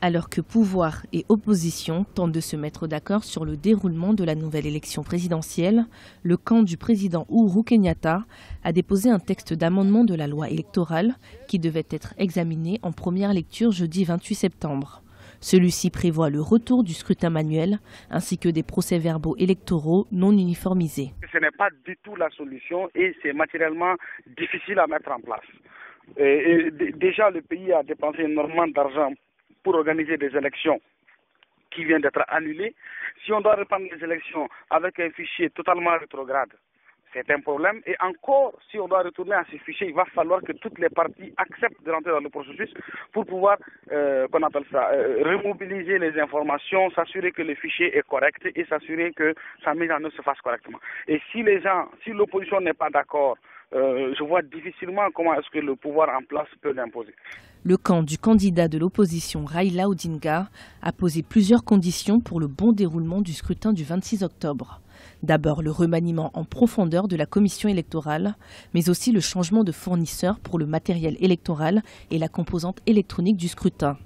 Alors que pouvoir et opposition tentent de se mettre d'accord sur le déroulement de la nouvelle élection présidentielle, le camp du président Uhuru Kenyatta a déposé un texte d'amendement de la loi électorale qui devait être examiné en première lecture jeudi 28 septembre. Celui-ci prévoit le retour du scrutin manuel ainsi que des procès-verbaux électoraux non uniformisés. Ce n'est pas du tout la solution et c'est matériellement difficile à mettre en place. Déjà, le pays a dépensé énormément d'argent pour organiser des élections qui viennent d'être annulées. Si on doit reprendre les élections avec un fichier totalement rétrograde, c'est un problème. Et encore, si on doit retourner à ces fichiers, il va falloir que toutes les parties acceptent de rentrer dans le processus pour pouvoir, remobiliser les informations, s'assurer que le fichier est correct et s'assurer que sa mise en œuvre se fasse correctement. Et si l'opposition n'est pas d'accord, je vois difficilement comment est-ce que le pouvoir en place peut l'imposer. Le camp du candidat de l'opposition Raila Odinga a posé plusieurs conditions pour le bon déroulement du scrutin du 26 octobre. D'abord le remaniement en profondeur de la commission électorale, mais aussi le changement de fournisseur pour le matériel électoral et la composante électronique du scrutin.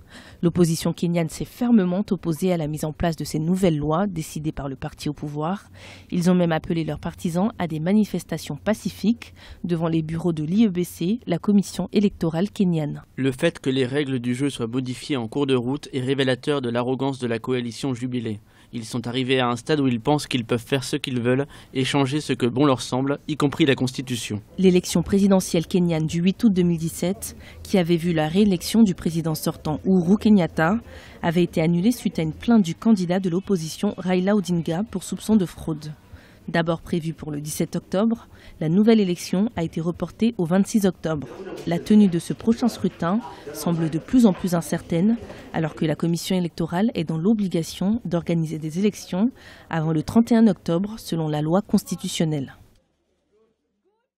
L'opposition kenyane s'est fermement opposée à la mise en place de ces nouvelles lois décidées par le parti au pouvoir. Ils ont même appelé leurs partisans à des manifestations pacifiques devant les bureaux de l'IEBC, la commission électorale kenyane. Le fait que les règles du jeu soient modifiées en cours de route est révélateur de l'arrogance de la coalition jubilée. Ils sont arrivés à un stade où ils pensent qu'ils peuvent faire ce qu'ils veulent et changer ce que bon leur semble, y compris la Constitution. L'élection présidentielle kenyane du 8 août 2017, qui avait vu la réélection du président sortant Uhuru Kenyatta, avait été annulée suite à une plainte du candidat de l'opposition Raila Odinga pour soupçon de fraude. D'abord prévue pour le 17 octobre, la nouvelle élection a été reportée au 26 octobre. La tenue de ce prochain scrutin semble de plus en plus incertaine, alors que la commission électorale est dans l'obligation d'organiser des élections avant le 31 octobre selon la loi constitutionnelle.